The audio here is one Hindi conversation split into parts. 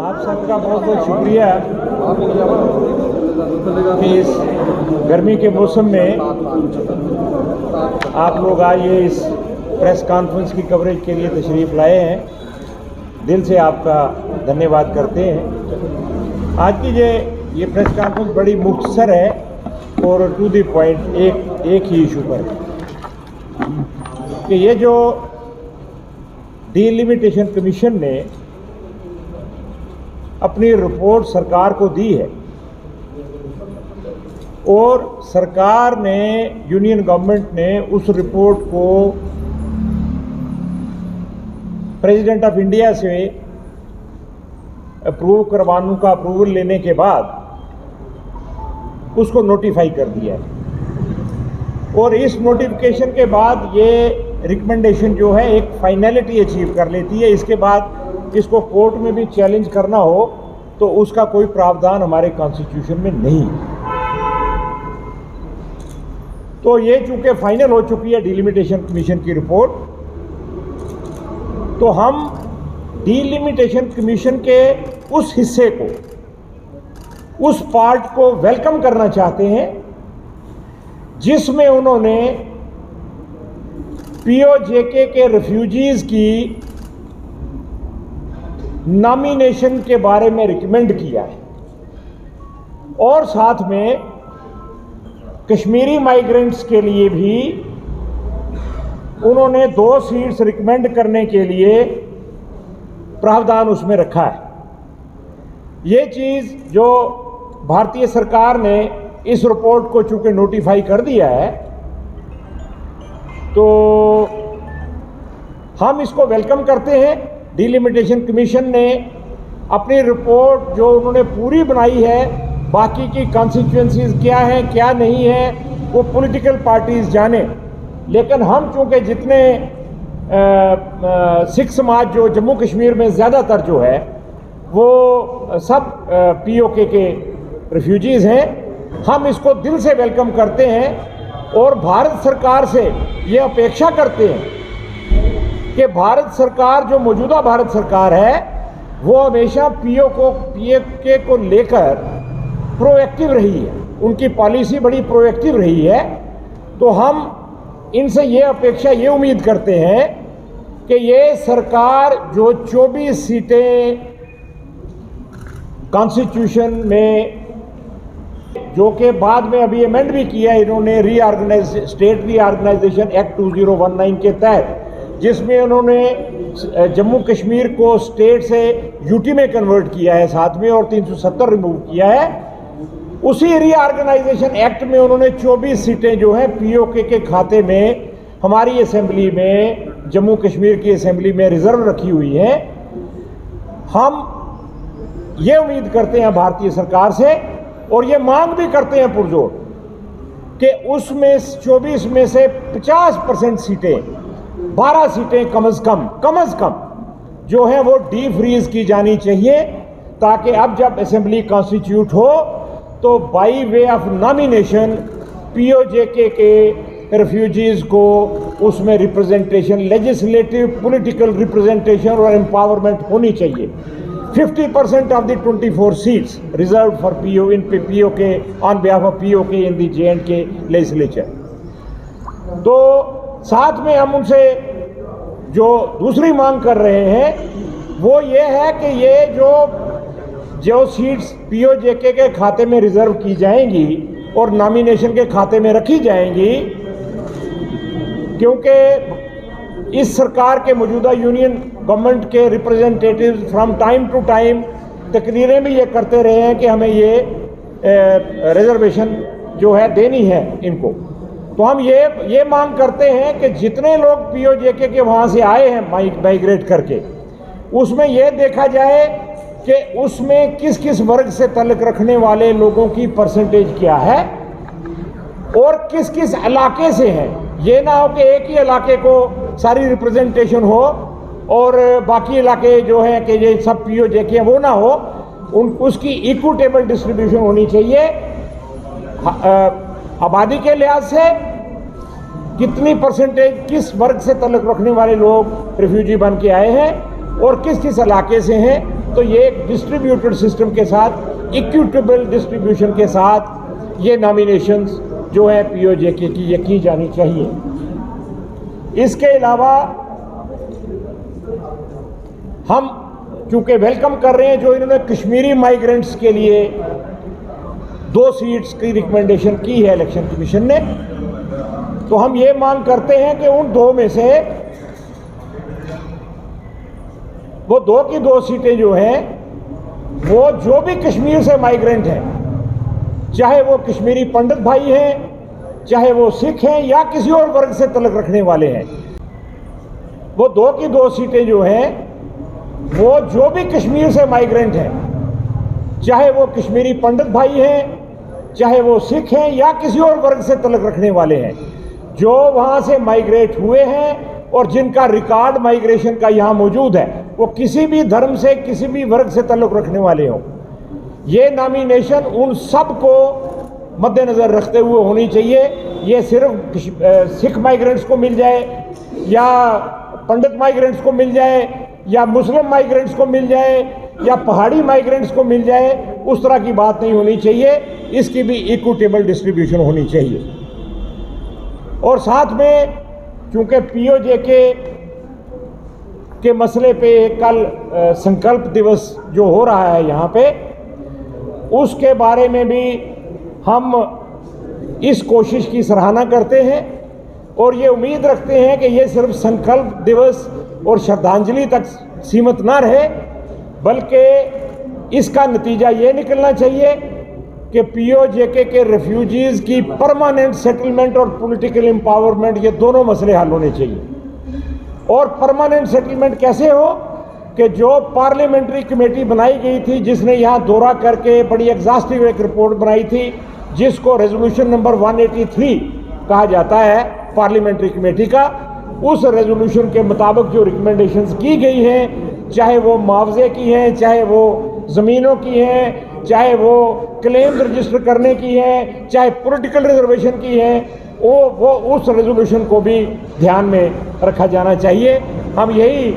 आप सबका बहुत बहुत शुक्रिया कि इस गर्मी के मौसम में आप लोग आज ये इस प्रेस कॉन्फ्रेंस की कवरेज के लिए तशरीफ़ लाए हैं। दिल से आपका धन्यवाद करते हैं। आज की ये प्रेस कॉन्फ्रेंस बड़ी मुख्तसर है और टू द पॉइंट एक ही इशू पर है कि ये जो डिलिमिटेशन कमीशन ने अपनी रिपोर्ट सरकार को दी है और सरकार ने, यूनियन गवर्नमेंट ने उस रिपोर्ट को प्रेसिडेंट ऑफ इंडिया से अप्रूव करवाने का अप्रूवल लेने के बाद उसको नोटिफाई कर दिया है और इस नोटिफिकेशन के बाद ये रिकमेंडेशन जो है एक फाइनलिटी अचीव कर लेती है। इसके बाद इसको कोर्ट में भी चैलेंज करना हो तो उसका कोई प्रावधान हमारे कॉन्स्टिट्यूशन में नहीं है। तो ये चूंकि फाइनल हो चुकी है डिलिमिटेशन कमीशन की रिपोर्ट, तो हम डिलिमिटेशन कमीशन के उस हिस्से को, उस पार्ट को वेलकम करना चाहते हैं जिसमें उन्होंने पीओजेके के रेफ्यूजीज की नॉमिनेशन के बारे में रिकमेंड किया है और साथ में कश्मीरी माइग्रेंट्स के लिए भी उन्होंने 2 सीट्स रिकमेंड करने के लिए प्रावधान उसमें रखा है। ये चीज़ जो भारतीय सरकार ने इस रिपोर्ट को चूंकि नोटिफाई कर दिया है तो हम इसको वेलकम करते हैं। डिलिमिटेशन कमीशन ने अपनी रिपोर्ट जो उन्होंने पूरी बनाई है, बाकी की कॉन्स्टिट्यूएंसीज क्या हैं क्या नहीं है वो पॉलिटिकल पार्टीज जाने, लेकिन हम चूंकि जितने सिख समाज जो जम्मू कश्मीर में ज़्यादातर जो है वो सब पीओके के रेफ्यूजीज़ हैं, हम इसको दिल से वेलकम करते हैं और भारत सरकार से ये अपेक्षा करते हैं कि भारत सरकार जो मौजूदा भारत सरकार है वो हमेशा पीओके को लेकर प्रोएक्टिव रही है, उनकी पॉलिसी बड़ी प्रोएक्टिव रही है। तो हम इनसे ये अपेक्षा, ये उम्मीद करते हैं कि ये सरकार जो 24 सीटें कॉन्स्टिट्यूशन में, जो कि बाद में अभी अमेंड भी किया है इन्होंने स्टेट रीऑर्गेनाइजेशन एक्ट 2019 के तहत, जिसमें उन्होंने जम्मू कश्मीर को स्टेट से यूटी में कन्वर्ट किया है साथ में और 370 रिमूव किया है। उसी रीऑर्गेनाइजेशन एक्ट में उन्होंने 24 सीटें जो हैं पीओके के खाते में हमारी असेंबली में, जम्मू कश्मीर की असेंबली में रिजर्व रखी हुई हैं। हम ये उम्मीद करते हैं भारतीय सरकार से और ये मांग भी करते हैं पुरजोर कि उसमें 24 में से 50% सीटें, 12 सीटें कम से कम जो है वो डी फ्रीज की जानी चाहिए, ताकि अब जब असेंबली कॉन्स्टिट्यूट हो तो by way of nomination PoJK के रेफ्यूजीज को उसमें रिप्रेजेंटेशन, लेजिस्लेटिव पॉलिटिकल रिप्रेजेंटेशन और एम्पावरमेंट होनी चाहिए। 50% of the 24 seats reserved for POK on behalf of POK in the J&K legislature। तो साथ में हम उनसे जो दूसरी मांग कर रहे हैं वो ये है कि ये जो सीट्स पीओजेके के खाते में रिजर्व की जाएंगी और नॉमिनेशन के खाते में रखी जाएंगी, क्योंकि इस सरकार के मौजूदा यूनियन गवर्नमेंट के representatives from time to time तकरीरें भी ये करते रहे हैं कि हमें ये रिजर्वेशन जो है देनी है इनको। तो हम ये मांग करते हैं कि जितने लोग पीओजेके के वहाँ से आए हैं माइग्रेट करके, उसमें यह देखा जाए कि उसमें किस किस वर्ग से ताल्लुक़ रखने वाले लोगों की परसेंटेज क्या है और किस किस इलाके से हैं। ये ना हो कि एक ही इलाके को सारी रिप्रेजेंटेशन हो और बाकी इलाके जो हैं कि ये सब पीओजेके वो ना हो, उसकी इक्विटेबल डिस्ट्रीब्यूशन होनी चाहिए। आबादी के लिहाज से कितनी परसेंटेज किस वर्ग से ताल्लुक़ रखने वाले लोग रिफ्यूजी बन के आए हैं और किस किस इलाके से हैं, तो ये एक डिस्ट्रीब्यूटेड सिस्टम के साथ, इक्विटेबल डिस्ट्रीब्यूशन के साथ ये नॉमिनेशंस जो है पीओजेके की ये की जानी चाहिए। इसके अलावा हम चूंकि वेलकम कर रहे हैं जो इन्होंने कश्मीरी माइग्रेंट्स के लिए 2 सीट्स की रिकमेंडेशन की है इलेक्शन कमीशन ने, तो हम ये मांग करते हैं कि उन 2 में से वो 2 की 2 सीटें जो हैं वो जो भी कश्मीर से माइग्रेंट हैं, चाहे वो कश्मीरी पंडित भाई हैं, चाहे वो सिख हैं या किसी और वर्ग से तल्लुक़ रखने वाले हैं, वो 2 की 2 सीटें जो हैं वो जो भी कश्मीर से माइग्रेंट हैं, चाहे वो कश्मीरी पंडित भाई हैं, चाहे वो सिख हैं या किसी और वर्ग से तल्लुक़ रखने वाले हैं, जो वहाँ से माइग्रेट हुए हैं और जिनका रिकॉर्ड माइग्रेशन का यहाँ मौजूद है, वो किसी भी धर्म से, किसी भी वर्ग से ताल्लुक़ रखने वाले हों। ये नॉमिनेशन उन सब को मद्देनज़र रखते हुए होनी चाहिए। ये सिर्फ सिख माइग्रेंट्स को मिल जाए या पंडित माइग्रेंट्स को मिल जाए या मुस्लिम माइग्रेंट्स को मिल जाए या पहाड़ी माइग्रेंट्स को मिल जाए, उस तरह की बात नहीं होनी चाहिए। इसकी भी इक्विटेबल डिस्ट्रीब्यूशन होनी चाहिए। और साथ में चूँकि पीओजेके के मसले पे कल संकल्प दिवस जो हो रहा है यहाँ पे, उसके बारे में भी हम इस कोशिश की सराहना करते हैं और ये उम्मीद रखते हैं कि ये सिर्फ संकल्प दिवस और श्रद्धांजलि तक सीमित ना रहे, बल्कि इसका नतीजा ये निकलना चाहिए कि पीओजेके के रेफ्यूजीज़ की परमानेंट सेटलमेंट और पॉलिटिकल एम्पावरमेंट, ये दोनों मसले हल होने चाहिए। और परमानेंट सेटलमेंट कैसे हो कि जो पार्लियामेंट्री कमेटी बनाई गई थी, जिसने यहाँ दौरा करके बड़ी एग्जॉस्टिव एक रिपोर्ट बनाई थी, जिसको रेजोल्यूशन नंबर 183 कहा जाता है पार्लियामेंट्री कमेटी का, उस रेजोल्यूशन के मुताबिक जो रिकमेंडेशंस की गई हैं, चाहे वो मुआवजे की हैं, चाहे वो ज़मीनों की हैं, चाहे वो क्लेम्स रजिस्टर करने की हैं, चाहे पॉलिटिकल रिजर्वेशन की हैं, वो उस रेजोल्यूशन को भी ध्यान में रखा जाना चाहिए। हम यही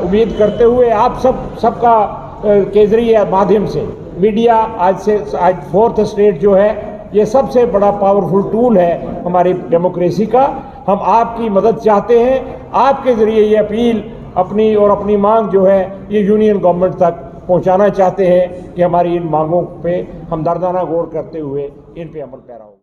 उम्मीद करते हुए आप सबका के ज़रिए माध्यम से मीडिया आज 4th स्टेट जो है, ये सबसे बड़ा पावरफुल टूल है हमारी डेमोक्रेसी का। हम आपकी मदद चाहते हैं, आपके ज़रिए ये अपील अपनी मांग जो है ये यूनियन गवर्नमेंट तक पहुंचाना चाहते हैं कि हमारी इन मांगों पे हम दर्दाना गौर करते हुए इन पे अमल पैरा हो।